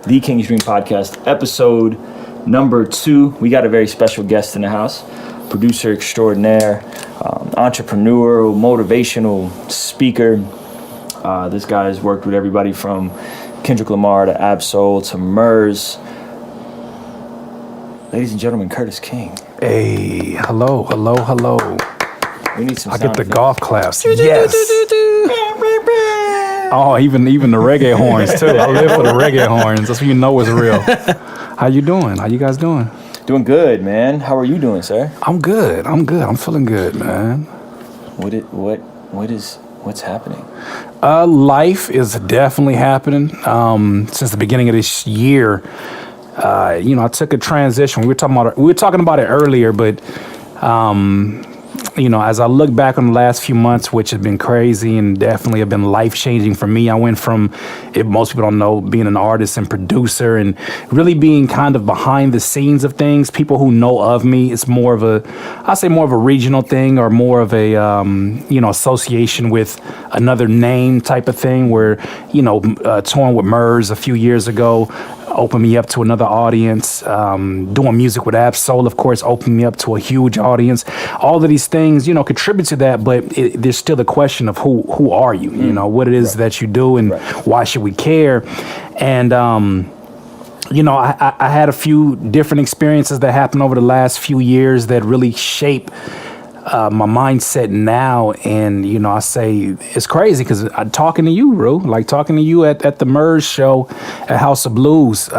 The King's Dream Podcast, episode number 2. We got a very special guest in the house, producer extraordinaire, entrepreneur, motivational speaker. This guy has worked with everybody from Kendrick Lamar to Absol to Murs. Ladies and gentlemen, Curtis King. Hey, hello. We need some I sound get the effects. golf claps. Yes. Oh, even the reggae horns too. I live for the reggae horns. That's when you know it's real. How you doing? How you guys doing? Doing good, man. How are you doing, sir? I'm good. I'm feeling good, man. What's happening? Life is definitely happening. Since the beginning of this year, I took a transition. We were talking about it earlier, but as I look back on the last few months, which have been crazy and definitely have been life-changing for me, I went from, if most people don't know, being an artist and producer and really being kind of behind the scenes of things. People who know of me, it's more of a regional thing or more of a, association with another name type of thing where, touring with Murs a few years ago, opened me up to another audience. Doing music with Absol, of course, opened me up to a huge audience. All of these things, contribute to that, but there's still the question of who are you? What it is that you do and why should we care? And, I had a few different experiences that happened over the last few years that really shape my mindset now. And, I say it's crazy because I'm talking to you, Ru, like talking to you at the Murs show at House of Blues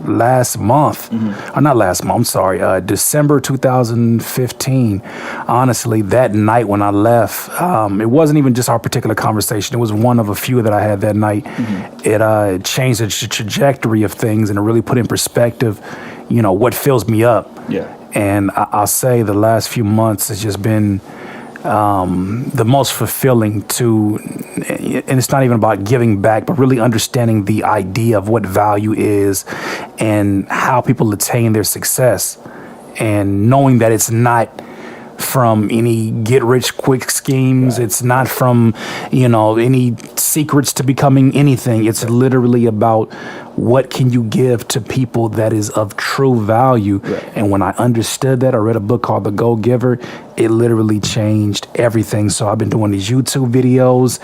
last month. Or not last month, I'm sorry, December 2015. Honestly, that night when I left, it wasn't even just our particular conversation. It was one of a few that I had that night. It changed the trajectory of things and it really put in perspective, what fills me up. Yeah. And I'll say the last few months has just been the most fulfilling and it's not even about giving back, but really understanding the idea of what value is and how people attain their success and knowing that it's not from any get-rich-quick schemes. Right. It's not from, any secrets to becoming anything. It's literally about what can you give to people that is of true value. Right. And when I understood that, I read a book called The Go Giver. It literally changed everything. So I've been doing these YouTube videos,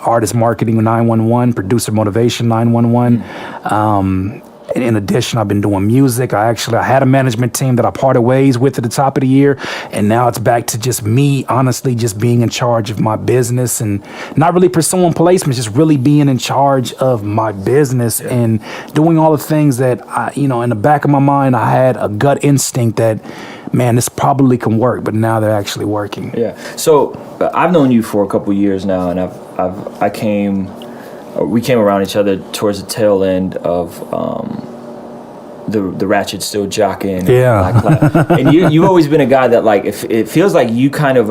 Artist Marketing 911, Producer Motivation 911. In addition, I've been doing music. I had a management team that I parted ways with at the top of the year. And now it's back to just me, honestly, just being in charge of my business and not really pursuing placements, just really being in charge of my business and doing all the things that, in the back of my mind, I had a gut instinct that, man, this probably can work, but now they're actually working. Yeah. So I've known you for a couple of years now, and we came around each other towards the tail end of the Ratchet Still Jockin'. Yeah. And you've always been a guy that, like, if it feels like you kind of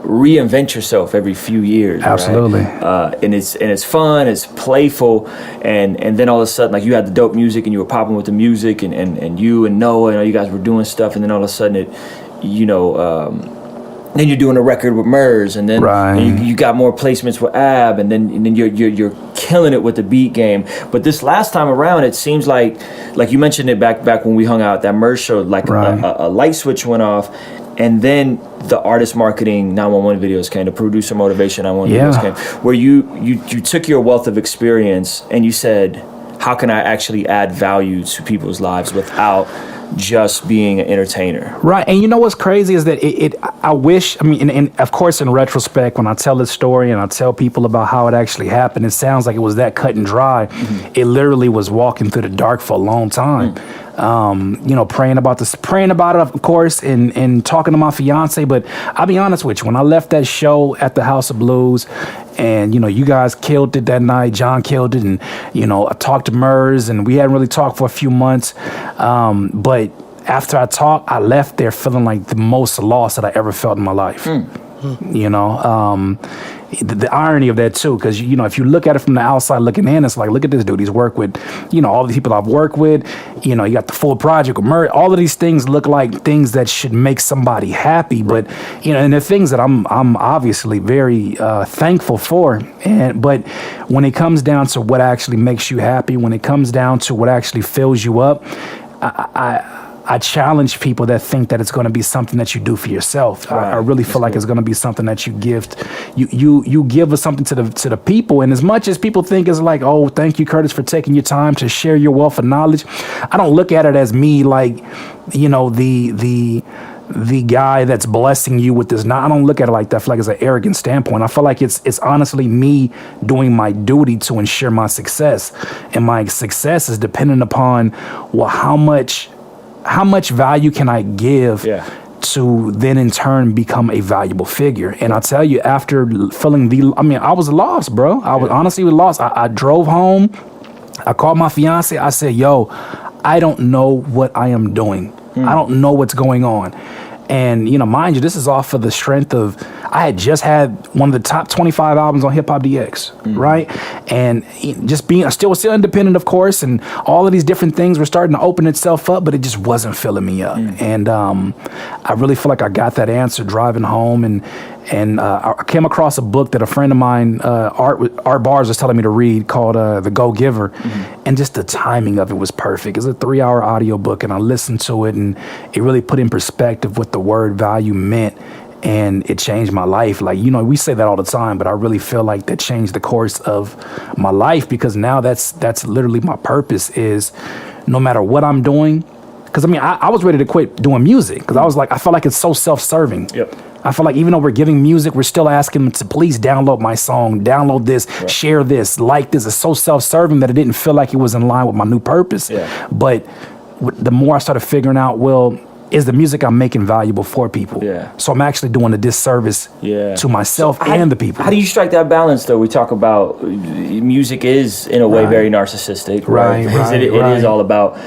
reinvent yourself every few years. Absolutely. Right? And it's fun, it's playful, and then all of a sudden, like, you had the dope music and you were popping with the music, and you and Noah and all you guys were doing stuff, and then all of a sudden then you're doing a record with Murs, and then you got more placements with Ab, and then you're killing it with the beat game. But this last time around, it seems like you mentioned it back when we hung out at that Murs show, like a light switch went off, and then the Artist Marketing 911 videos came, the Producer Motivation 911 videos came, where you took your wealth of experience and you said, how can I actually add value to people's lives without just being an entertainer? Right. And you know what's crazy is that I wish, and of course, in retrospect, when I tell this story and I tell people about how it actually happened, it sounds like it was that cut and dry. It literally was walking through the dark for a long time. Praying about it, of course, and talking to my fiance. But I'll be honest with you, when I left that show at the House of Blues, and, you guys killed it that night, John killed it, and, I talked to Murs, and we hadn't really talked for a few months, but after I talked, I left there feeling like the most lost that I ever felt in my life. the irony of that too, because if you look at it from the outside looking in, it's like, look at this dude. He's worked with, all the people I've worked with. You got the full project with Murray. All of these things look like things that should make somebody happy, but and they're things that I'm obviously very thankful for. But when it comes down to what actually makes you happy, when it comes down to what actually fills you up, I challenge people that think that it's going to be something that you do for yourself. Right. I really feel like it's going to be something that you give. You give us something to the people. And as much as people think it's like, oh, thank you, Curtis, for taking your time to share your wealth of knowledge, I don't look at it as me like, the guy that's blessing you with this. Now, I don't look at it like that. I feel like it's an arrogant standpoint. I feel like it's honestly me doing my duty to ensure my success. And my success is dependent upon, well, how much value can I give to then in turn become a valuable figure? And I'll tell you, after feeling I was lost, bro. I was honestly lost. I drove home. I called my fiance. I said, yo, I don't know what I am doing. I don't know what's going on. And, mind you, this is off of the strength of, I had just had one of the top 25 albums on Hip Hop DX, right? And just being, I still was still independent, of course, and all of these different things were starting to open itself up, but it just wasn't filling me up. And I really feel like I got that answer driving home, and I came across a book that a friend of mine, Art Bars, was telling me to read called The Go-Giver, and just the timing of it was perfect. It's a 3-hour audio book, and I listened to it, and it really put in perspective what the word value meant, and it changed my life. Like, we say that all the time, but I really feel like that changed the course of my life, because now that's literally my purpose, is no matter what I'm doing. Because, I was ready to quit doing music, because I was like, I felt like it's so self-serving. Yep. I feel like even though we're giving music, we're still asking them to please download my song, download this, share this, like this. It's so self-serving that it didn't feel like it was in line with my new purpose. Yeah. But the more I started figuring out, well, is the music I'm making valuable for people? Yeah. So I'm actually doing a disservice to myself and the people. How do you strike that balance, though? We talk about music is, in a way, very narcissistic, right? It is all about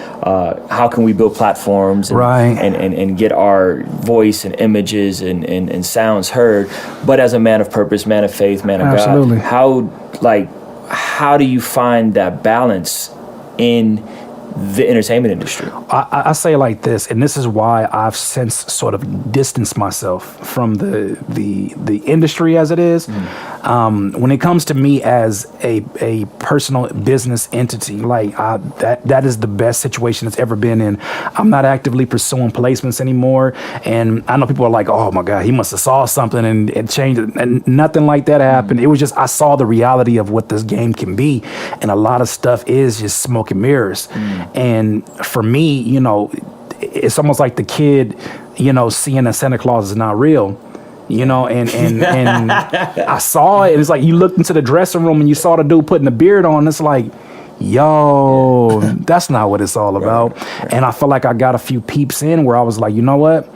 how can we build platforms and get our voice and images and sounds heard. But as a man of purpose, man of faith, man of God, how do you find that balance in the entertainment industry? I say it like this, and this is why I've since sort of distanced myself from the industry as it is. When it comes to me as a personal business entity, that is the best situation it's ever been in. I'm not actively pursuing placements anymore, and I know people are like, oh my God, he must have saw something and it changed it. And nothing like that happened. It was just, I saw the reality of what this game can be, and a lot of stuff is just smoke and mirrors. And for me, it's almost like the kid, seeing that Santa Claus is not real, and I saw it. It's like you looked into the dressing room and you saw the dude putting the beard on. It's like, yo, that's not what it's all about. And I feel like I got a few peeps in where I was like, you know what?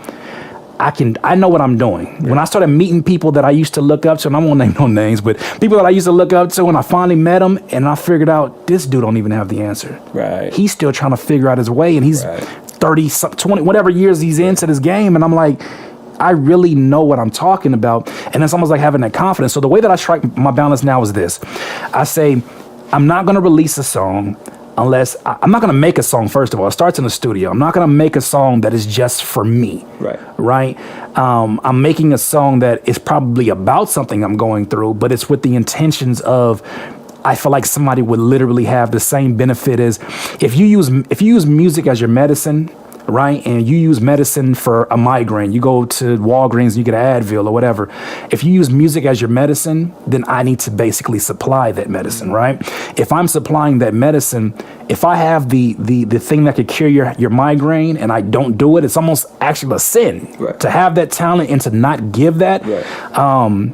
I know what I'm doing. Yeah. When I started meeting people that I used to look up to, and I won't name no names, but people that I used to look up to, and I finally met them, and I figured out this dude don't even have the answer. Right. He's still trying to figure out his way, and he's 30, 20, whatever years he's into this game, and I'm like, I really know what I'm talking about, and it's almost like having that confidence. So the way that I strike my balance now is this. I say, I'm not going to release a song unless I'm not going to make a song. First of all, it starts in the studio. I'm not going to make a song that is just for me. Right. I'm making a song that is probably about something I'm going through, but it's with the intentions of, I feel like somebody would literally have the same benefit as if you use music as your medicine, right? And you use medicine for a migraine. You go to Walgreens and you get an Advil or whatever. If you use music as your medicine, then I need to basically supply that medicine, right? If I'm supplying that medicine, if I have the thing that could cure your migraine and I don't do it, it's almost actually a sin to have that talent and to not give that.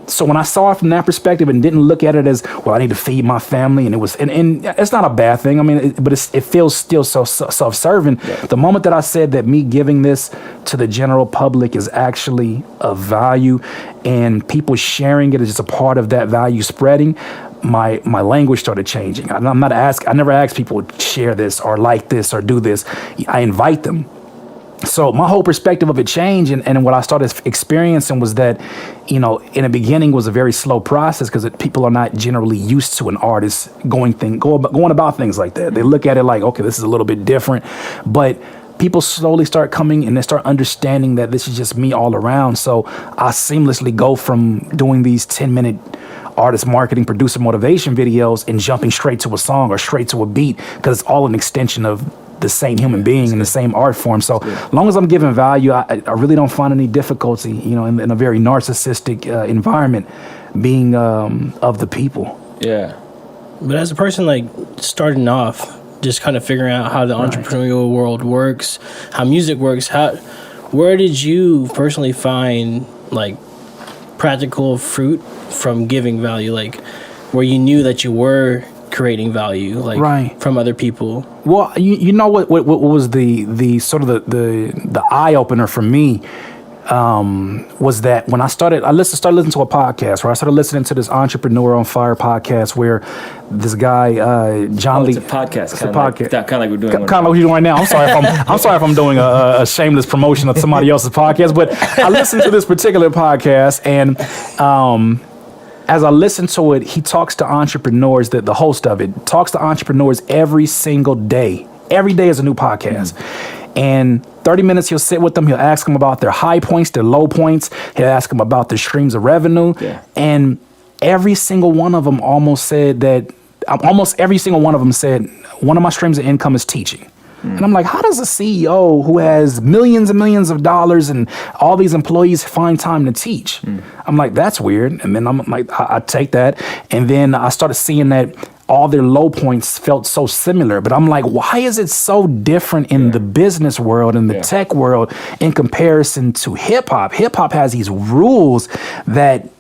So when I saw it from that perspective and didn't look at it as, well, I need to feed my family, and it was, and it's not a bad thing. I mean, but it feels still so self-serving. The moment that I said that me giving this to the general public is actually of value, and people sharing it is just a part of that value spreading, my language started changing. I never ask people to share this or like this or do this. I invite them. So my whole perspective of it changed, and what I started experiencing was that, in the beginning was a very slow process because people are not generally used to an artist going about things like that. They look at it like, okay, this is a little bit different, but people slowly start coming and they start understanding that this is just me all around. So I seamlessly go from doing these 10-minute artist marketing, producer motivation videos and jumping straight to a song or straight to a beat because it's all an extension of the same human being in the same art form. So as long as I'm giving value, I really don't find any difficulty, in a very narcissistic environment being of the people. Yeah. But as a person like starting off, just kind of figuring out how the entrepreneurial world works, how music works, where did you personally find like practical fruit from giving value, like where you knew that you were creating value, like from other people? Well, you know what was the sort of the eye opener for me was that when I started listening to a podcast, where I started listening to this Entrepreneur on Fire podcast, where this guy John Lee. It's a podcast. It's a podcast. Kind of like we're doing. Kind of like we're doing right now. I'm sorry if I'm doing a shameless promotion of somebody else's podcast, but I listened to this particular podcast, and as I listen to it, he talks to entrepreneurs, the host of it talks to entrepreneurs every single day. Every day is a new podcast. And 30 minutes, he'll sit with them. He'll ask them about their high points, their low points. He'll ask them about their streams of revenue. Yeah. And every single one of them said, one of my streams of income is teaching. And I'm like, how does a CEO who has millions and millions of dollars and all these employees find time to teach? I'm like, that's weird. And then I'm like, I take that. And then I started seeing that all their low points felt so similar. But I'm like, why is it so different in the business world and the tech world in comparison to hip hop? Hip hop has these rules that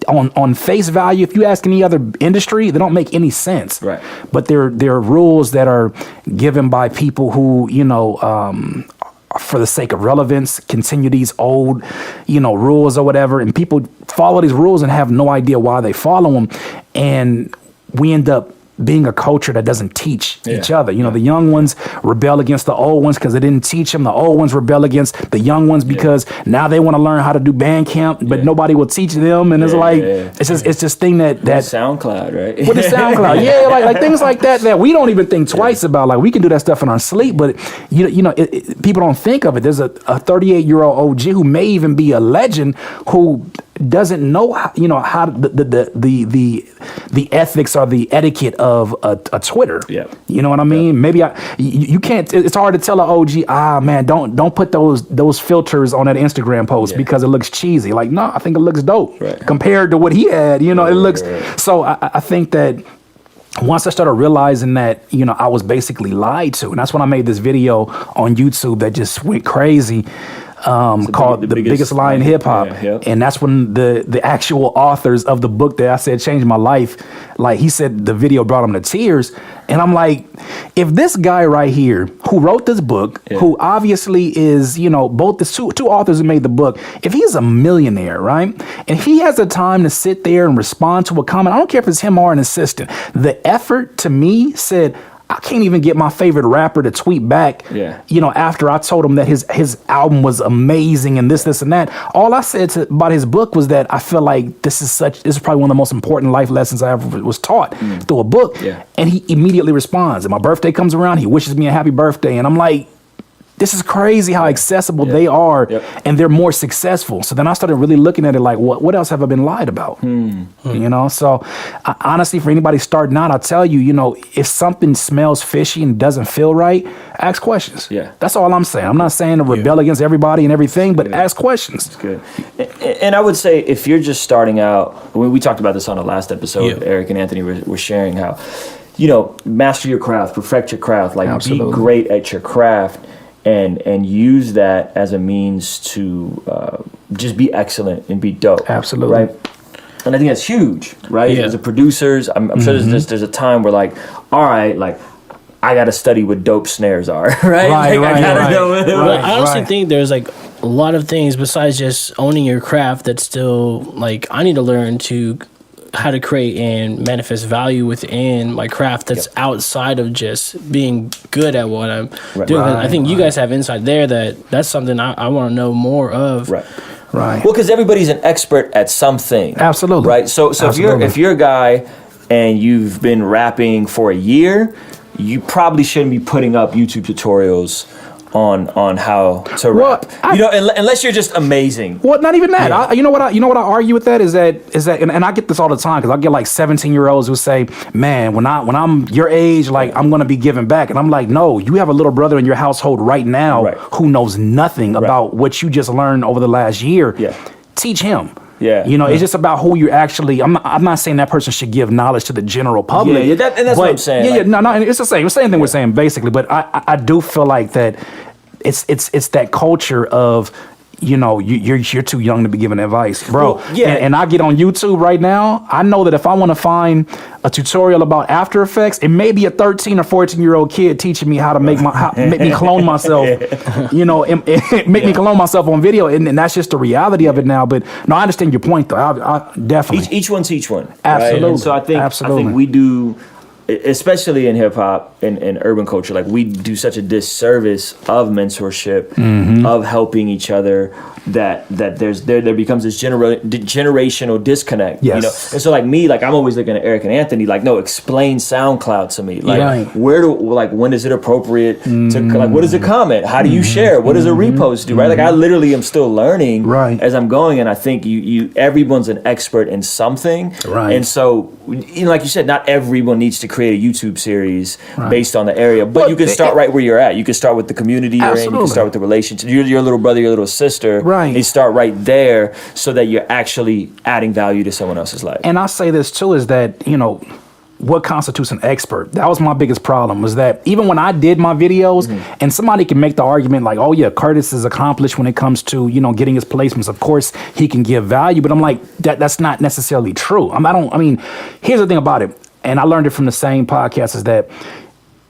on face value, if you ask any other industry, they don't make any sense. Right. But they're rules that are given by people who, for the sake of relevance, continue these old, rules or whatever. And people follow these rules and have no idea why they follow them. And we end up being a culture that doesn't teach each other. The young ones rebel against the old ones because they didn't teach them. The old ones rebel against the young ones because now they want to learn how to do Bandcamp, but nobody will teach them. And it's it's just thing that SoundCloud, right? With the SoundCloud, like things like that we don't even think twice about. Like we can do that stuff in our sleep, but people don't think of it. There's a 38-year-old OG who may even be a legend who doesn't know how the ethics or the etiquette of a Twitter. Yeah. You know what I mean? Yeah. Maybe you can't. It's hard to tell an OG, man, don't put those filters on that Instagram post because it looks cheesy. Like, no, I think it looks dope compared to what he had. It looks. So I think that once I started realizing that, I was basically lied to, and that's when I made this video on YouTube that just went crazy. Called The Biggest Lie in Hip Hop. And that's when the actual authors of the book that I said changed my life, like he said the video brought him to tears. And I'm like, if this guy right here who wrote this book, who obviously is, both the two authors who made the book, if he's a millionaire, right? And he has the time to sit there and respond to a comment, I don't care if it's him or an assistant. The effort to me said, I can't even get my favorite rapper to tweet back, after I told him that his album was amazing and this and that. All I said about his book was that I feel like this is probably one of the most important life lessons I ever was taught through a book. Yeah. And he immediately responds. And my birthday comes around, he wishes me a happy birthday. And I'm like, this is crazy how accessible they are, and they're more successful. So then I started really looking at it like, what else have I been lied about? So honestly, for anybody starting out, I'll tell you, if something smells fishy and doesn't feel right, ask questions. Yeah. That's all I'm saying. I'm not saying to rebel against everybody and everything, but ask questions. That's good. And I would say if you're just starting out, we talked about this on the last episode, Eric and Anthony were sharing how, master your craft, perfect your craft, like be great at your craft. And use that as a means to just be excellent and be dope. Absolutely. Right? And I think that's huge, right? Yeah. As a producers, I'm sure there's a time where like, all right, like I got to study what dope snares are, right? I honestly think there's like a lot of things besides just owning your craft that still like I need to learn to how to create and manifest value within my craft that's outside of just being good at what I'm doing. I think you guys have insight there that's something I want to know more of. Right. Right. Well, because everybody's an expert at something. Absolutely. Right. So if you're a guy and you've been rapping for a year, you probably shouldn't be putting up YouTube tutorials on how to rap. Unless you're just amazing. Well, not even that. Yeah. You know what I argue with that is that and I get this all the time because I get like 17-year-olds who say, "Man, when I'm your age, like I'm gonna be giving back," and I'm like, "No, you have a little brother in your household right now who knows nothing about what you just learned over the last year. Yeah. Teach him." Yeah, it's just about who you actually. I'm not saying that person should give knowledge to the general public. Yeah, that's what I'm saying. Yeah, no, it's the same thing we're saying basically. But I do feel like that it's that culture of, you're too young to be giving advice, bro. Well, yeah. And I get on YouTube right now. I know that if I want to find a tutorial about After Effects, it may be a 13 or 14-year-old kid teaching me how to make me clone myself, make me clone myself on video. And that's just the reality of it now. But no, I understand your point though. I definitely. Each one teach one. Absolutely. Right? And so I think we do, especially in hip hop and urban culture, like we do such a disservice of mentorship, of helping each other, that there becomes this generational disconnect. Yes. And so like me, like I'm always looking at Eric and Anthony, like, no, explain SoundCloud to me. Like when is it appropriate to, like, what is a comment? How do you share? What does a repost do? Right? Like I literally am still learning as I'm going, and I think everyone's an expert in something. Right. And so, like you said, not everyone needs to create a YouTube series based on the area, but you can start right where you're at. You can start with the community you're in. You can start with the relationship. Your little brother, your little sister. Right. And you start right there so that you're actually adding value to someone else's life. And I say this too, is that, what constitutes an expert? That was my biggest problem, was that even when I did my videos, and somebody can make the argument like, oh yeah, Curtis is accomplished when it comes to, getting his placements. Of course, he can give value, but I'm like, that's not necessarily true. Here's the thing about it, and I learned it from the same podcast, is that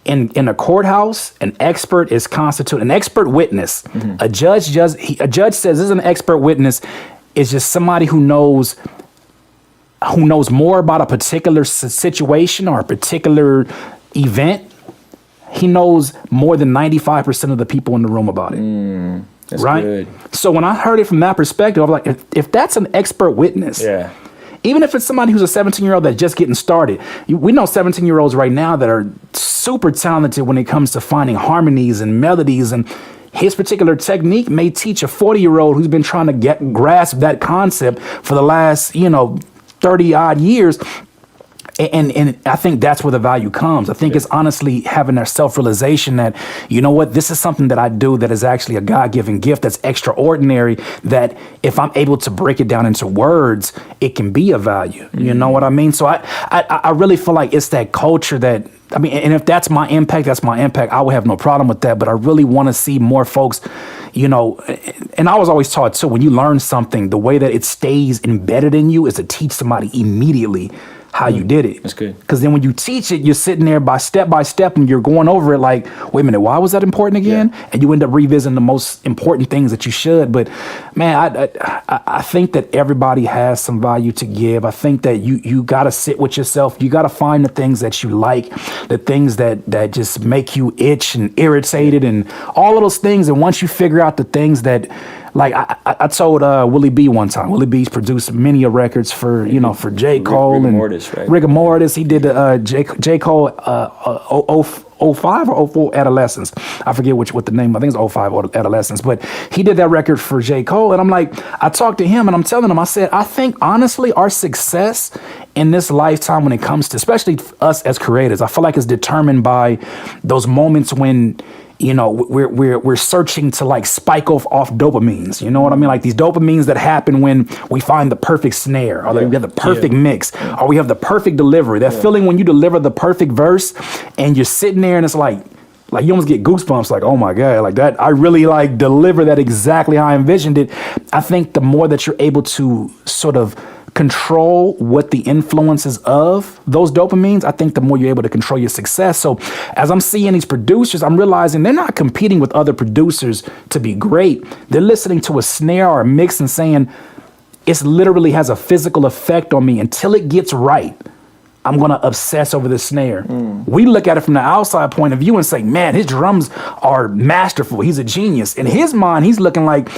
in a courthouse, an expert is constituted, an expert witness. A judge says this is an expert witness, is just somebody who knows more about a particular situation or a particular event. He knows more than 95% of the people in the room about it. That's right. Good. So when I heard it from that perspective, I'm like, if that's an expert witness, even if it's somebody who's a 17-year-old that's just getting started, we know 17-year-olds right now that are super talented when it comes to finding harmonies and melodies, and his particular technique may teach a 40-year-old who's been trying to grasp that concept for the last, 30 odd years. And I think that's where the value comes. I think it's honestly having that self-realization that, this is something that I do that is actually a God-given gift that's extraordinary, that if I'm able to break it down into words, it can be of value. You know what I mean? So I really feel like it's that culture that, and if that's my impact, that's my impact. I would have no problem with that. But I really want to see more folks, and I was always taught too, when you learn something, the way that it stays embedded in you is to teach somebody immediately how you did it. That's good. Because then when you teach it, you're sitting there by step, and you're going over it like, wait a minute, why was that important again? Yeah. And you end up revisiting the most important things that you should. But man, I think that everybody has some value to give. I think that you got to sit with yourself. You got to find the things that you like, the things that just make you itch and irritated and all of those things. And once you figure out the things that, like I told Willie B one time. Willie B's produced many records for J. Cole and Rigor Mortis. He did J. Cole 05 or 04 Adolescence. I forget what the name. I think it's 05 Adolescence. But he did that record for J. Cole, and I'm like, I talked to him and I'm telling him, I said, I think honestly our success in this lifetime, when it comes to especially us as creators, I feel like it's determined by those moments when we're searching to like spike off dopamines. You know what I mean? Like these dopamines that happen when we find the perfect snare, or we have the perfect mix, or we have the perfect delivery. That feeling when you deliver the perfect verse and you're sitting there and it's like you almost get goosebumps, like, oh my God, like that. I really like deliver that exactly how I envisioned it. I think the more that you're able to sort of control what the influences of those dopamines, I think the more you're able to control your success. So as I'm seeing these producers, I'm realizing they're not competing with other producers to be great. They're listening to a snare or a mix and saying, It's literally has a physical effect on me until it gets right. I'm going to obsess over the snare. We look at it from the outside point of view and say, man, his drums are masterful. He's a genius. In his mind, he's looking like,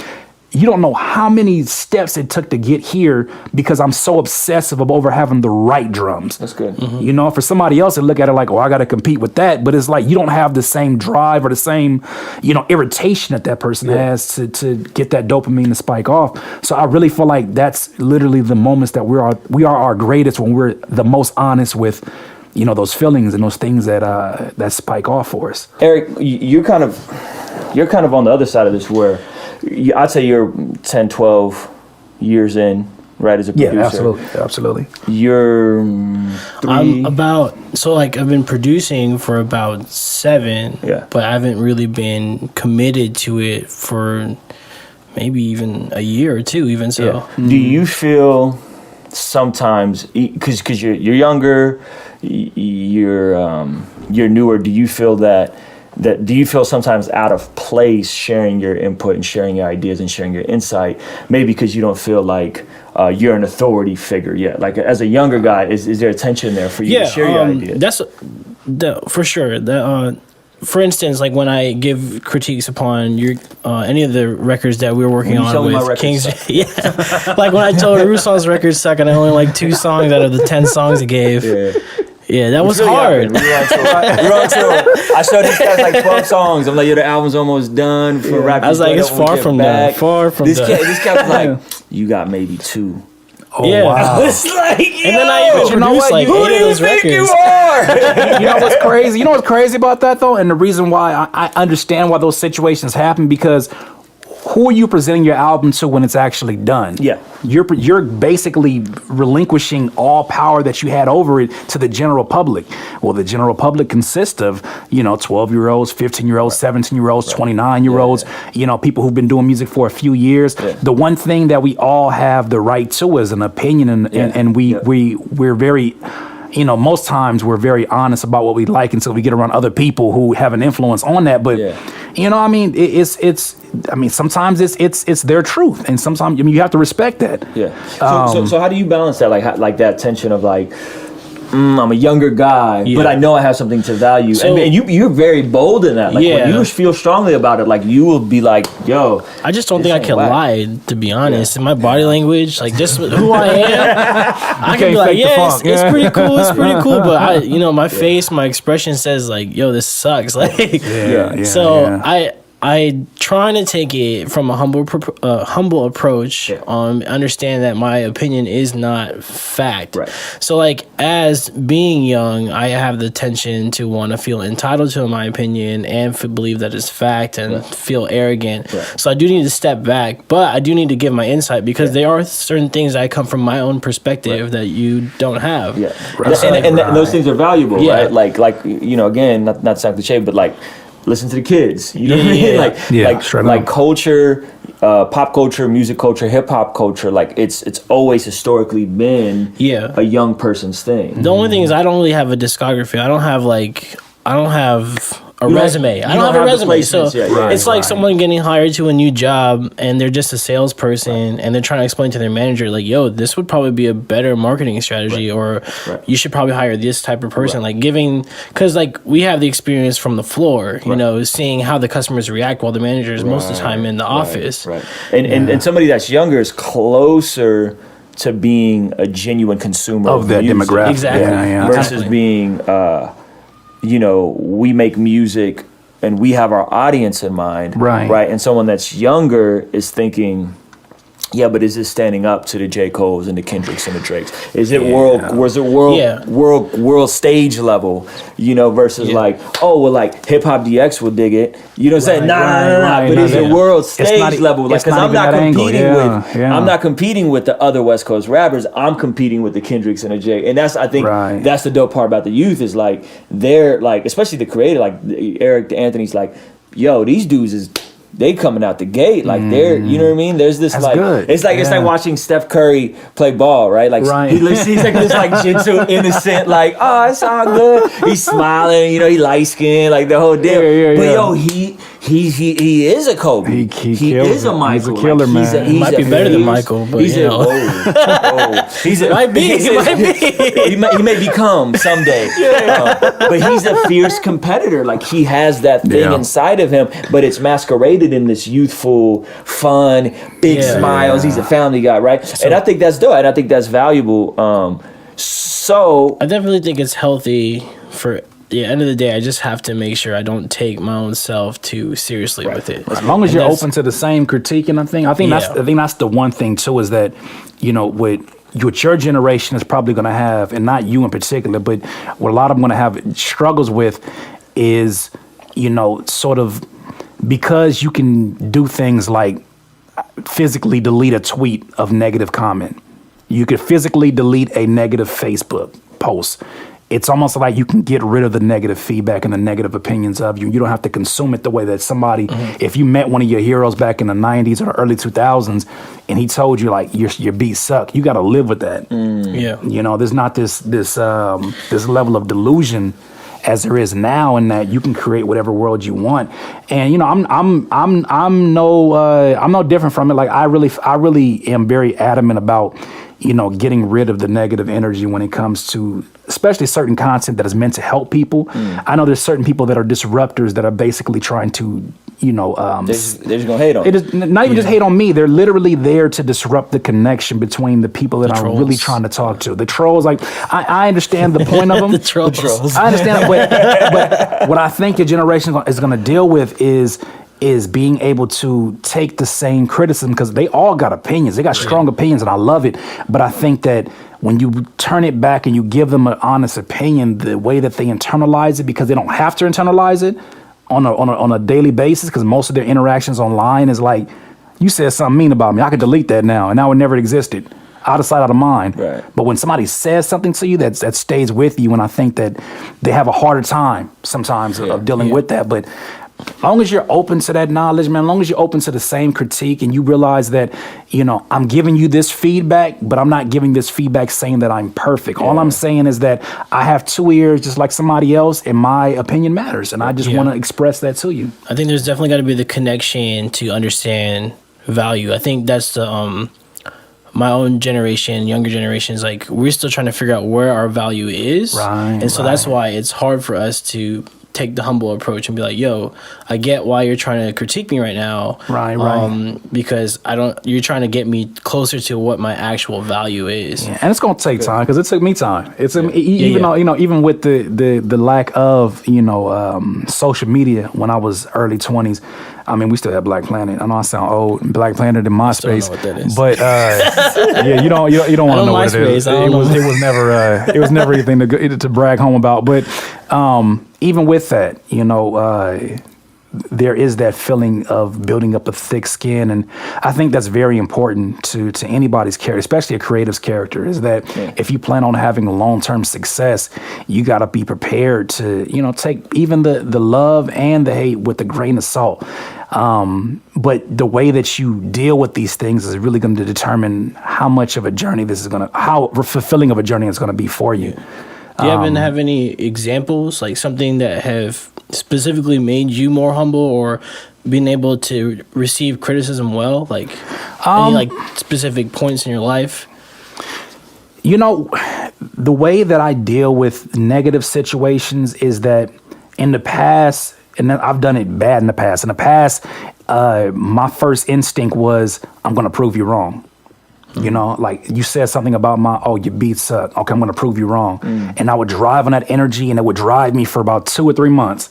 you don't know how many steps it took to get here because I'm so obsessive over having the right drums. That's good. You know, for somebody else to look at it like, oh, I got to compete with that. But it's like, you don't have the same drive or the same, you know, irritation that person has to get that dopamine to spike off. So I really feel like that's literally the moments that we are our greatest, when we're the most honest with, you know, those feelings and those things that spike off for us. Eric, you're kind of on the other side of this, where I'd say you're 10, 12 years in, right, as a producer. Yeah, absolutely. You're I'm I've been producing for about 7, but I haven't really been committed to it for maybe even a year or 2, even so. Yeah. Do you feel sometimes, because you're younger, you're newer, do you feel do you feel sometimes out of place sharing your input and sharing your ideas and sharing your insight, maybe because you don't feel like you're an authority figure yet? Like, as a younger guy, is there a tension there for you to share your ideas? That's for sure. For instance, like when I give critiques upon any of the records that we're working on with Kings, like when I told Ruslan's records suck and I only like 2 songs out of the 10 songs he gave. Yeah, that was hard. We were on tour. I showed these guys like 12 songs. I'm like, the album's almost done for rap. I was like, it's far from done. Far from done. This cat was like, you got maybe 2. Oh, wow. It's like, and then I even produced like 8 of those records. You are? You know what's crazy? You know what's crazy about that, though? And the reason why I understand why those situations happen, because who are you presenting your album to when it's actually done? Yeah. You're basically relinquishing all power that you had over it to the general public. Well, the general public consists of, 12-year-olds, 15-year-olds, 17-year-olds, 29-year-olds, people who've been doing music for a few years. Yeah. The one thing that we all have the right to is an opinion, and we're very... most times we're very honest about what we like until we get around other people who have an influence on that. But, sometimes it's their truth. And sometimes, you have to respect that. Yeah. So how do you balance that? Like that tension of like, I'm a younger guy, but I know I have something to value. So, and you're very bold in that. Like, when you feel strongly about it, like, you will be like, yo. I just don't think I can lie, to be honest. In my body language, like, just who I am, I can be like, it's pretty cool, But, my face, my expression says, like, yo, this sucks. Like, I trying to take it from a humble approach. Understand that my opinion is not fact. Right. So, like, as being young, I have the tension to want to feel entitled to my opinion and believe that it's fact and feel arrogant. Right. So I do need to step back, but I do need to give my insight, because there are certain things that come from my own perspective that you don't have. Yeah. Right. And those things are valuable, right? Like again, not exactly shade, but like, listen to the kids. You know what I mean? Like culture, pop culture, music culture, hip hop culture. Like it's always historically been a young person's thing. The only thing is, I don't really have a discography. I don't have a resume. I don't have a resume. So it's like someone getting hired to a new job and they're just a salesperson and they're trying to explain to their manager, like, yo, this would probably be a better marketing strategy, or you should probably hire this type of person. Like, because like we have the experience from the floor, seeing how the customers react while the manager is most of the time in the office. Right. And somebody that's younger is closer to being a genuine consumer of that music. Demographic. Exactly. Versus being... we make music and we have our audience in mind, right? And someone that's younger is thinking, but is this standing up to the J. Coles and the Kendricks and the Drakes? Is it world stage level, versus like, like Hip Hop DX will dig it. You know what I'm saying? Nah. But is it world stage level? Like, because I'm not competing I'm not competing with the other West Coast rappers. I'm competing with the Kendricks and the J. And that's, I think, that's the dope part about the youth, is like, they're like, especially the creator, like Eric Anthony's like, yo, these dudes they coming out the gate like they're, you know what I mean? There's this that's like good. It's like watching Steph Curry play ball, right? Like he's like this like gentle, innocent, like, oh, it's all good. He's smiling, he light skinned, like the whole deal. But he is a Kobe. He is a Michael. He's a killer, man. He might be better than Michael, but he's might be. He may become someday. But he's a fierce competitor. Like, he has that thing inside of him, but it's masqueraded in this youthful, fun, big smiles. He's a family guy, right? So, and I think that's dope, and I think that's valuable. So I definitely think it's healthy. For the end of the day, I just have to make sure I don't take my own self too seriously with it. As long as you're open to the same critique and I think that's the one thing too, is that, you know, what your generation is probably going to have, and not you in particular, but what a lot of them going to have struggles with is, you know, sort of, because you can do things like physically delete a tweet of negative comment. You could physically delete a negative Facebook post. It's almost like you can get rid of the negative feedback and the negative opinions of you. You don't have to consume it the way that somebody, if you met one of your heroes back in the 90s or early 2000s and he told you, like, your beats suck, you got to live with that. You know, there's not this level of delusion as there is now, in that you can create whatever world you want. And, you know, I'm no different from it. Like, I really am very adamant about, you know, getting rid of the negative energy when it comes to, especially certain content that is meant to help people. I know there's certain people that are disruptors that are basically trying to, you know, they're just gonna hate on. It is not even just hate on me. They're literally there to disrupt the connection between the people that I'm really trying to talk to. The trolls, like, I understand the point of them. The trolls. I understand, but what I think your generation is going to deal with is being able to take the same criticism, because they all got opinions. They got strong opinions, and I love it. But I think that when you turn it back and you give them an honest opinion, the way that they internalize it, because they don't have to internalize it on a daily basis, because most of their interactions online is like, you said something mean about me, I could delete that now, and now it never existed. Out of sight, out of mind. Right. But when somebody says something to you that stays with you, and I think that they have a harder time sometimes of dealing with that. But as long as you're open to that knowledge, man, as long as you're open to the same critique, and you realize that, you know, I'm giving you this feedback, but I'm not giving this feedback saying that I'm perfect. All I'm saying is that I have two ears just like somebody else, and my opinion matters, and I just want to express that to you. I think there's definitely got to be the connection to understand value. I think that's the my own generation, younger generations, like, we're still trying to figure out where our value is. Right. And so that's why it's hard for us to take the humble approach and be like, yo, I get why you're trying to critique me right now. Right. Because you're trying to get me closer to what my actual value is. Yeah, and it's going to take time, because it took me time. It's even though, you know, even with the lack of, you know, social media when I was early 20s, I mean, we still have Black Planet. I know I sound old. Black Planet in MySpace, don't know what that is. But yeah, you don't want to know what it is. It was never anything to brag home about. But even with that, you know, there is that feeling of building up a thick skin, and I think that's very important to anybody's character, especially a creative's character, is that if you plan on having long-term success, you got to be prepared to, you know, take even the love and the hate with a grain of salt. But the way that you deal with these things is really going to determine how much of a journey how fulfilling of a journey it's going to be for you. Do you have any examples, like something that have specifically made you more humble, or being able to receive criticism well? Like any like specific points in your life? You know, the way that I deal with negative situations is that in the past, and I've done it bad in the past. In the past, my first instinct was, I'm going to prove you wrong. You know, like, you said something about your beats suck. Okay, I'm going to prove you wrong. And I would drive on that energy, and it would drive me for about 2 or 3 months.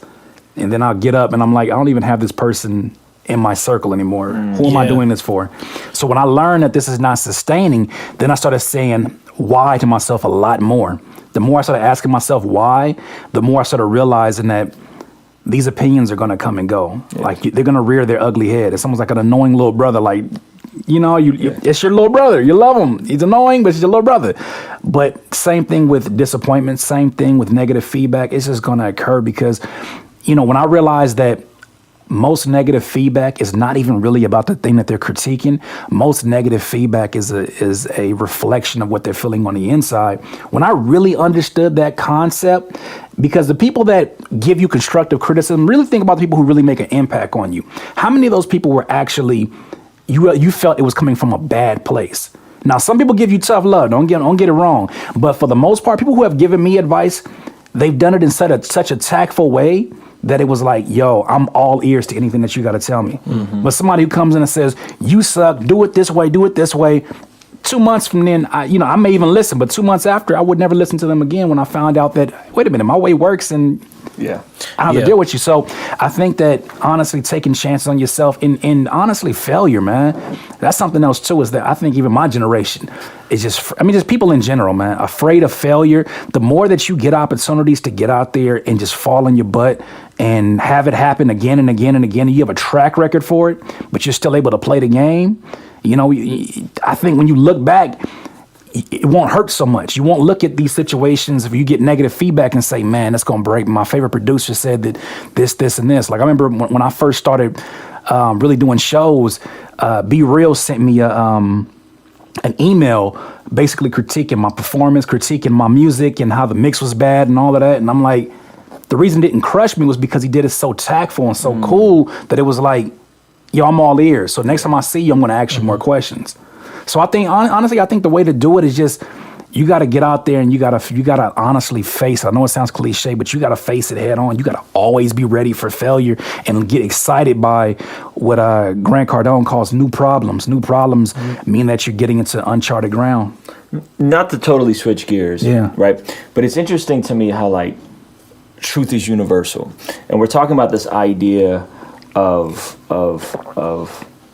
And then I'll get up and I'm like, I don't even have this person in my circle anymore. Who am I doing this for? So when I learned that this is not sustaining, then I started saying why to myself a lot more. The more I started asking myself why, the more I started realizing that these opinions are going to come and go. Like, they're going to rear their ugly head. It's almost like an annoying little brother. Like, you know, it's your little brother. You love him. He's annoying, but he's your little brother. But same thing with disappointment. Same thing with negative feedback. It's just going to occur because, you know, when I realized that most negative feedback is not even really about the thing that they're critiquing. Most negative feedback is a reflection of what they're feeling on the inside. When I really understood that concept, because the people that give you constructive criticism, really think about the people who really make an impact on you. How many of those people were actually, you felt it was coming from a bad place? Now, some people give you tough love. Don't get it wrong. But for the most part, people who have given me advice, they've done it in such a tactful way that it was like, yo, I'm all ears to anything that you got to tell me. Mm-hmm. But somebody who comes in and says, you suck, do it this way, 2 months from then, I may even listen, but 2 months after, I would never listen to them again when I found out that, wait a minute, my way works and I have to deal with you. So I think that honestly, taking chances on yourself and honestly, failure, man, that's something else too, is that I think even my generation is just people in general, man, afraid of failure. The more that you get opportunities to get out there and just fall on your butt and have it happen again and again and again, and you have a track record for it, but you're still able to play the game. I think when you look back, it won't hurt so much. You won't look at these situations if you get negative feedback and say, man, that's going to break. My favorite producer said that this, and this. Like I remember when I first started really doing shows, Be Real sent me an email basically critiquing my performance, critiquing my music and how the mix was bad and all of that. And I'm like, the reason it didn't crush me was because he did it so tactful and so cool that it was like, yo, I'm all ears. So next time I see you, I'm going to ask you more questions. So I think, honestly, the way to do it is just, you got to get out there and you got to honestly face it. I know it sounds cliche, but you got to face it head on. You got to always be ready for failure and get excited by what Grant Cardone calls new problems. New problems mean that you're getting into uncharted ground. Not to totally switch gears, right? But it's interesting to me how, like, truth is universal. And we're talking about this idea of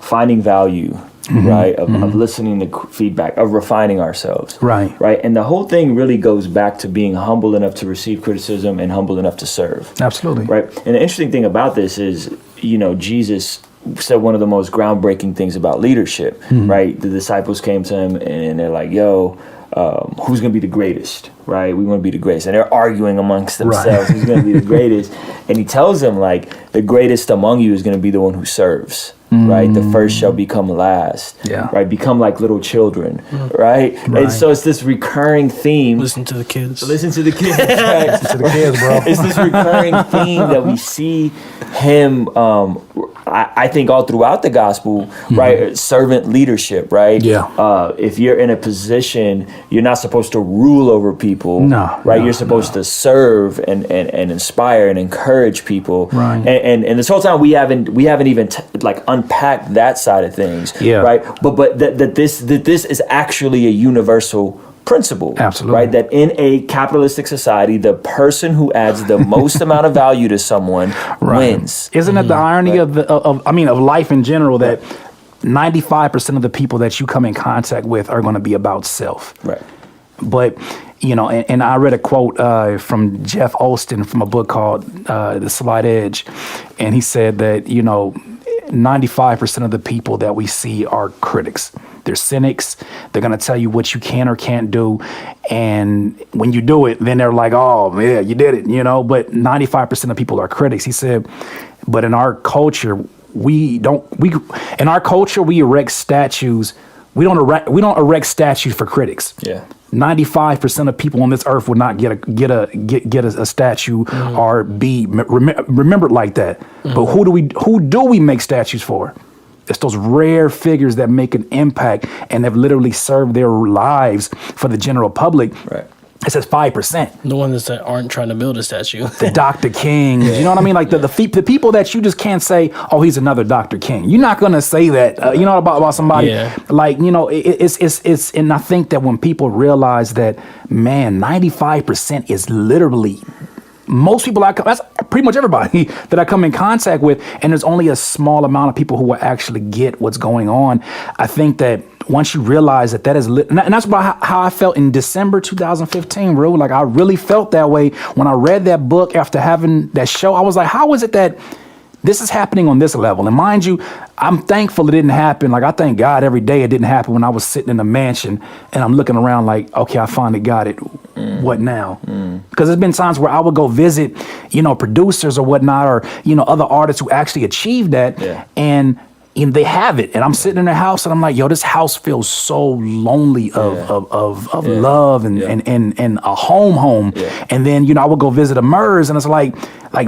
finding value, right? Of listening to feedback, of refining ourselves, right? And the whole thing really goes back to being humble enough to receive criticism and humble enough to serve. Absolutely. Right. And the interesting thing about this is, Jesus said one of the most groundbreaking things about leadership, right? The disciples came to him and they're like, yo, who's going to be the greatest, right? We want to be the greatest. And they're arguing amongst themselves, who's going to be the greatest. And he tells them, like, the greatest among you is going to be the one who serves, right? The first shall become last, right? Become like little children, right? And so it's this recurring theme. Listen to the kids. Right? Listen to the kids, bro. It's this recurring theme that we see him, I think, all throughout the gospel, right? Servant leadership, right? If you're in a position, you're not supposed to rule over people, right? You're supposed to serve and inspire and encourage people, right? And this whole time we haven't even unpacked that side of things, right? But that this is actually a universal principle, absolutely, right? That in a capitalistic society, the person who adds the most amount of value to someone wins. Isn't that the irony of life in general, that 95% of the people that you come in contact with are going to be about self, right? But and I read a quote from Jeff Olsten from a book called The Slight Edge, and he said that 95% of the people that we see are critics. They're cynics. They're going to tell you what you can or can't do. And when you do it, then they're like, oh, yeah, you did it, But 95% of people are critics. He said, but in our culture, we erect statues. We don't erect statues for critics. 95% of people on this earth would not get a statue or be remembered like that. But who do we make statues for? It's those rare figures that make an impact and have literally served their lives for the general public. Right. It says 5%. The ones that aren't trying to build a statue. The Dr. King. You know what I mean? Like the people that you just can't say, oh, he's another Dr. King. You're not going to say that, about somebody. Like, it's, and I think that when people realize that, man, 95% is literally most people that's pretty much everybody that I come in contact with, and there's only a small amount of people who will actually get what's going on. I think that once you realize that is and that's about how I felt in December 2015, bro. Like, I really felt that way when I read that book after having that show. I was like, how is it that this is happening on this level. And mind you, I'm thankful it didn't happen. Like, I thank God every day it didn't happen when I was sitting in a mansion and I'm looking around like, okay, I finally got it. What now? Because there's been times where I would go visit, producers or whatnot, or, other artists who actually achieved that. Yeah. And they have it, and I'm sitting in their house, and I'm like, "Yo, this house feels so lonely of love and a home." Yeah. And then I would go visit a Murs, and it's like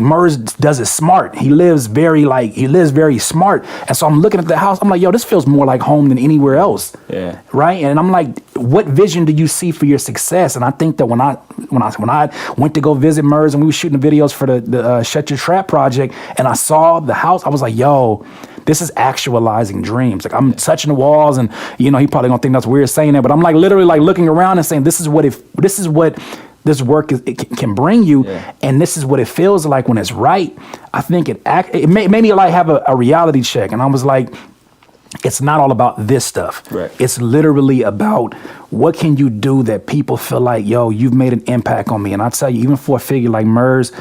Murs does it smart. He lives very smart, and so I'm looking at the house. I'm like, "Yo, this feels more like home than anywhere else." Yeah. Right. And I'm like, "What vision do you see for your success?" And I think that when I went to go visit Murs, and we were shooting the videos for the Shut Your Trap project, and I saw the house, I was like, "Yo, this is actualizing dreams." Like, I'm touching the walls, and he probably gonna think that's weird saying that, but I'm like literally like looking around and saying, this is what this work can bring you, and this is what it feels like when it's right. I think it made me like have a reality check, and I was like, it's not all about this stuff. Right. It's literally about what can you do that people feel like, yo, you've made an impact on me. And I tell you, even for a figure like Murs,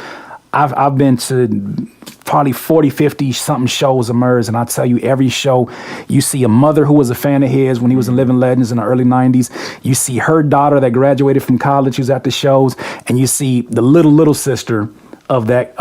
I've been to probably 40, 50 something shows of Murs, and I tell you, every show you see a mother who was a fan of his when he was in Living Legends in the early 90s. You see her daughter that graduated from college who's at the shows, and you see the little sister of that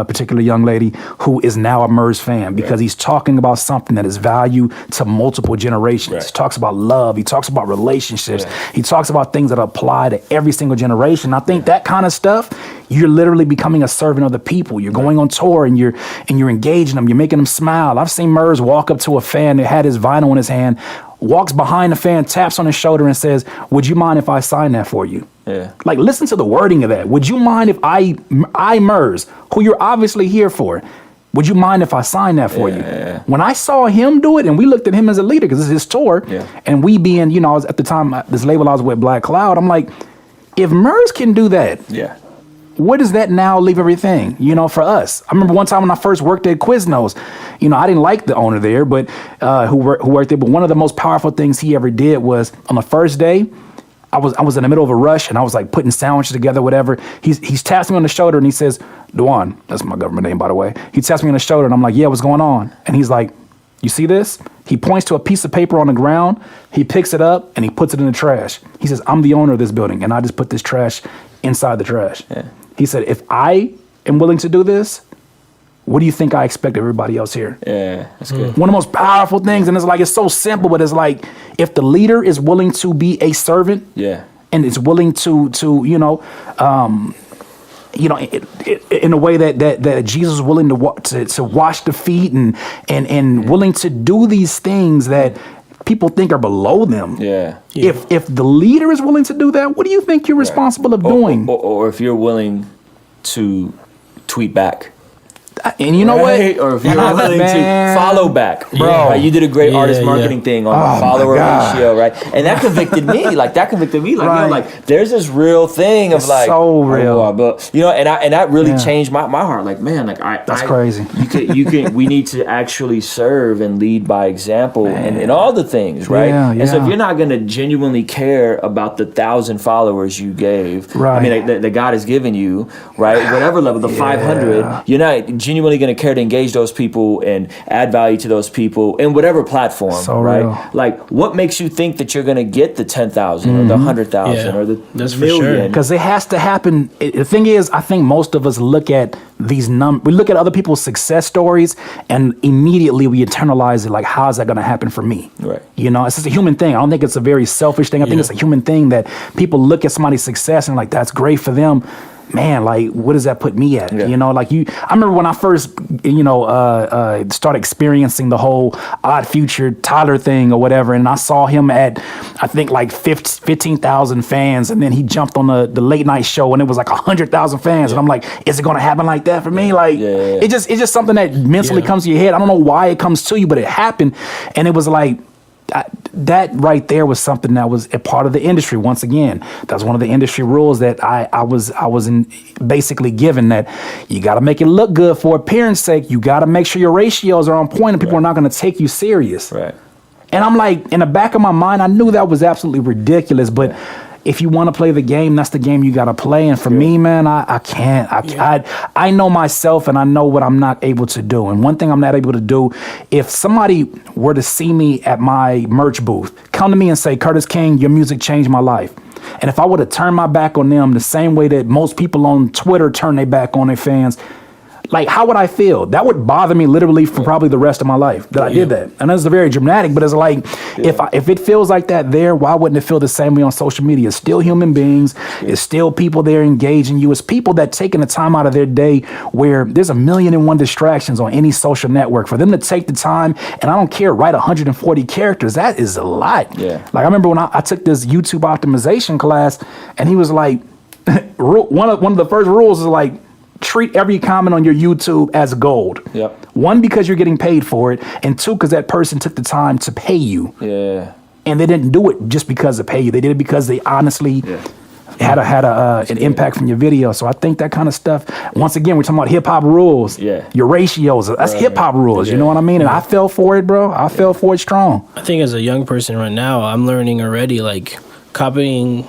particular young lady who is now a Murs fan, because he's talking about something that is value to multiple generations. Right. He talks about love. He talks about relationships. Yeah. He talks about things that apply to every single generation. I think that kind of stuff, you're literally becoming a servant of the people. You're going on tour and you're engaging them. You're making them smile. I've seen Murs walk up to a fan that had his vinyl in his hand, walks behind the fan, taps on his shoulder and says, "Would you mind if I sign that for you?" Yeah. Like, listen to the wording of that. Would you mind if I Murs, who you're obviously here for, would you mind if I sign that for you? Yeah. When I saw him do it, and we looked at him as a leader because it's his tour, and we being, I was at the time, this label I was with, Black Cloud, I'm like, if Murs can do that, what does that now leave everything, for us? I remember one time when I first worked at Quiznos, I didn't like the owner there, but who worked there. But one of the most powerful things he ever did was, on the first day, I was in the middle of a rush, and I was like putting sandwiches together, whatever. He's taps me on the shoulder, and he says, "Dewan," that's my government name, by the way. He taps me on the shoulder, and I'm like, "Yeah, what's going on?" And he's like, "You see this?" He points to a piece of paper on the ground. He picks it up and he puts it in the trash. He says, "I'm the owner of this building, and I just put this trash inside the trash." Yeah. He said, "If I am willing to do this, what do you think I expect everybody else here?" Yeah, that's good. One of the most powerful things, and it's so simple, but it's like, if the leader is willing to be a servant, and is willing to in a way that Jesus was willing to wash the feet and willing to do these things that people think are below them. Yeah. If the leader is willing to do that, what do you think you're responsible of doing? Or if you're willing to tweet back. And you know what? Or if you're willing to follow back, bro. Right? You did a great artist marketing thing on follower ratio, right? And that convicted me. Like, there's this real thing of like, so real, and that really changed my heart. Like, man, like that's crazy. We need to actually serve and lead by example and all the things, right? And so if you're not going to genuinely care about the 1,000 followers you gave, right? I mean, that God has given you, right? Whatever level, the 500, you're not genuinely going to care to engage those people and add value to those people in whatever platform, right? Real. Like, what makes you think that you're going to get the 10,000 or the 100,000 or the million? Because it has to happen. The thing is, I think most of us look at these we look at other people's success stories, and immediately we internalize it. Like, how is that going to happen for me? Right. It's just a human thing. I don't think it's a very selfish thing. I think it's a human thing that people look at somebody's success and like, that's great for them. Man, like, what does that put me at? I remember when I first, started experiencing the whole Odd Future Tyler thing or whatever, and I saw him at, I think, like 15,000 fans, and then he jumped on the late night show, and it was like 100,000 fans, and I'm like, is it going to happen like that for me? Like, it's just something that mentally comes to your head. I don't know why it comes to you, but it happened, and it was like, that right there was something that was a part of the industry. Once again, that's one of the industry rules that I was basically given, that you got to make it look good for appearance sake. You got to make sure your ratios are on point and people are not going to take you serious. Right. And I'm like, in the back of my mind, I knew that was absolutely ridiculous, but if you want to play the game, that's the game you got to play. And for me, man, I can't. I know myself, and I know what I'm not able to do. And one thing I'm not able to do, if somebody were to see me at my merch booth, come to me and say, Curtis King, your music changed my life. And if I would have turned my back on them the same way that most people on Twitter turn their back on their fans, like, how would I feel? That would bother me literally for probably the rest of my life that I did that. And that's very dramatic, but it's like, if it feels like that there, why wouldn't it feel the same way on social media? It's still human beings. It's still people there engaging you. It's people that taking the time out of their day where there's 1,000,001 distractions on any social network. For them to take the time, and I don't care, write 140 characters, that is a lot. Yeah. Like, I remember when I took this YouTube optimization class, and he was like, one of the first rules is like, treat every comment on your YouTube as gold. Yep. 1, because you're getting paid for it, and 2, because that person took the time to pay you. Yeah. And they didn't do it just because of pay you. They did it because they honestly had an impact from your video. So I think that kind of stuff. Once again, we're talking about hip hop rules. Yeah. Your ratios. That's hip hop rules. You know what I mean? And I fell for it, bro. I fell for it strong. I think as a young person right now, I'm learning already, like, copying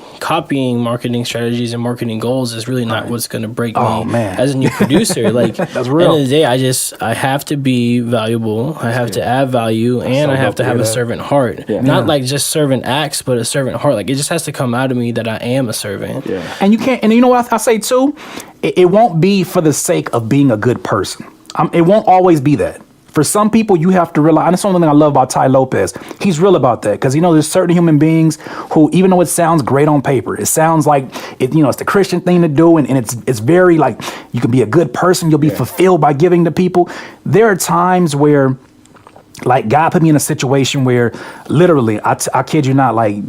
marketing strategies and marketing goals is really not what's going to break me as a new producer. Like, that's real. At the end of the day, I have to be valuable. I have to add value, and I have to have a servant heart. Not like just servant acts, but a servant heart. Like, it just has to come out of me that I am a servant. And you can't. And you know what I say too? It won't be for the sake of being a good person. It won't always be that. For some people, you have to realize, and that's the only thing I love about Ty Lopez. He's real about that, because, there's certain human beings who, even though it sounds great on paper, it sounds like, it's the Christian thing to do, and it's very, like, you can be a good person, you'll be fulfilled by giving to people. There are times where, like, God put me in a situation where, literally, I kid you not, like,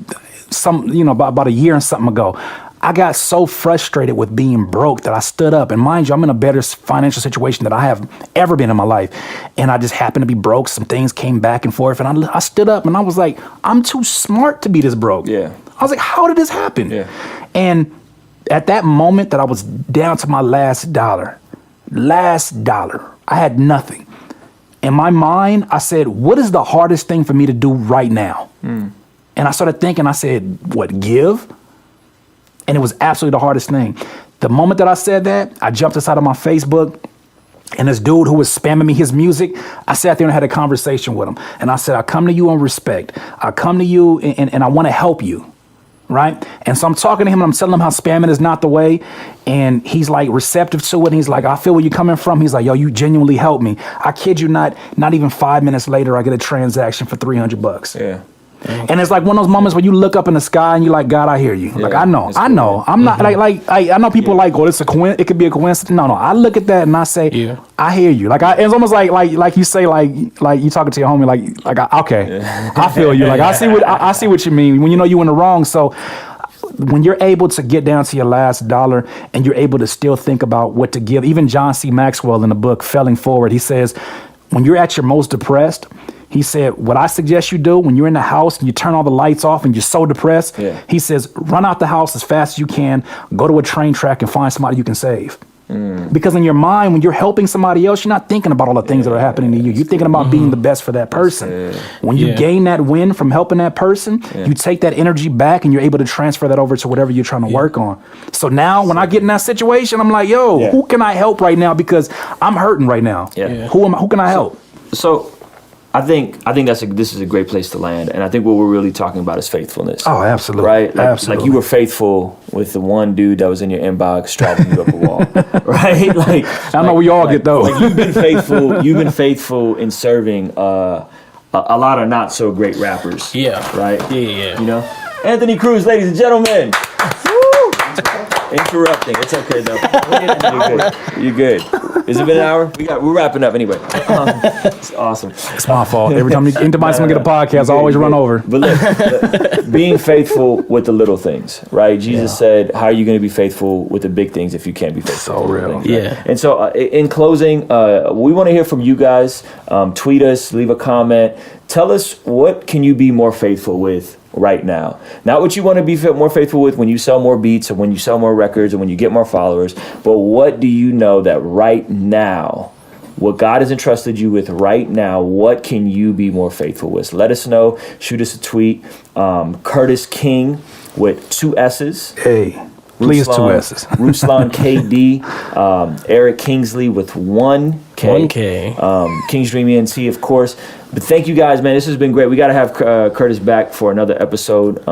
about a year and something ago, I got so frustrated with being broke that I stood up. And mind you, I'm in a better financial situation than I have ever been in my life. And I just happened to be broke. Some things came back and forth. And I stood up and I was like, I'm too smart to be this broke. I was like, how did this happen? And at that moment that I was down to my last dollar, I had nothing. In my mind, I said, what is the hardest thing for me to do right now? And I started thinking, I said, what, give? And it was absolutely the hardest thing. The moment that I said that, I jumped inside of my Facebook, and this dude who was spamming me his music, I sat there and had a conversation with him. And I said, I come to you in respect. I come to you and I want to help you, right? And so I'm talking to him and I'm telling him how spamming is not the way. And he's like receptive to it. And he's like, I feel where you're coming from. He's like, yo, you genuinely helped me. I kid you not even 5 minutes later, I get a transaction for $300. Yeah. And it's like one of those moments where you look up in the sky and you're like, God, I hear you. Like, I know. I'm not I know people like, oh, it could be a coincidence. No. I look at that and I say, I hear you. Like, it's almost like you say, like you talking to your homie, okay, I feel you. Like, I see what you mean when you in the wrong. So when you're able to get down to your last dollar and you're able to still think about what to give, even John C. Maxwell in the book Failing Forward, he says, when you're at your most depressed, he said, what I suggest you do when you're in the house and you turn all the lights off and you're so depressed, he says, run out the house as fast as you can, go to a train track and find somebody you can save. Because in your mind, when you're helping somebody else, you're not thinking about all the things that are happening to you. You're thinking about being the best for that person. When you gain that win from helping that person, you take that energy back and you're able to transfer that over to whatever you're trying to work on. So now when I get in that situation, I'm like, yo, who can I help right now? Because I'm hurting right now. Who can I help? So I think this is a great place to land, and I think what we're really talking about is faithfulness. Oh, absolutely, right? Absolutely. Like you were faithful with the one dude that was in your inbox strapping you up a wall, right? Like I know we all get those. Like you've been faithful in serving a lot of not so great rappers. Right. Yeah. Anthony Cruz, ladies and gentlemen. Interrupting. It's okay though. You're good. Has it been an hour? We're wrapping up anyway. It's awesome. It's my fault. Every time anybody get a podcast, I always run over. But look, being faithful with the little things, right? Jesus said, "How are you going to be faithful with the big things if you can't be faithful?" So real. Things, right? And so, in closing, we want to hear from you guys. Tweet us, leave a comment. Tell us, what can you be more faithful with right now? Not what you want to be more faithful with when you sell more beats or when you sell more records or when you get more followers, but what do you know that right now what God has entrusted you with right now, what can you be more faithful with? So let us know. Shoot us a tweet. Curtis King with 2 S's. Hey. Please, 2 S's. Ruslan KD, Eric Kingsley with 1K. 1K. King's Dream ENT, of course. But thank you guys, man. This has been great. We got to have Curtis back for another episode.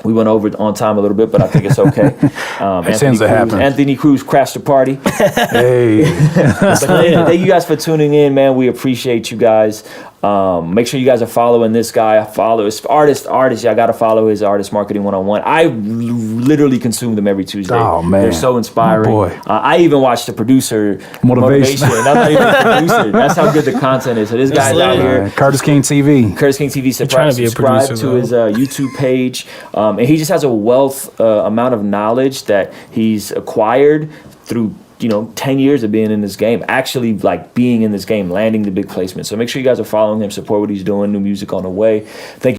We went over on time a little bit, but I think it's okay. Anthony Cruz crashed the party. Hey. Thank you guys for tuning in, man. We appreciate you guys. Make sure you guys are following this guy. Follow his artist. Y'all got to follow his Artist Marketing 101. I literally consume them every Tuesday. Oh, man. They're so inspiring. Oh, boy. I even watch the producer motivation. I'm not even a producer. That's how good the content is. So this guy's out here. Curtis King TV. Curtis King TV. Subscribe to his YouTube page. And he just has a wealth amount of knowledge that he's acquired through 10 years of being in this game, actually like being in this game, landing the big placement. So make sure you guys are following him, support what he's doing, new music on the way. Thank you.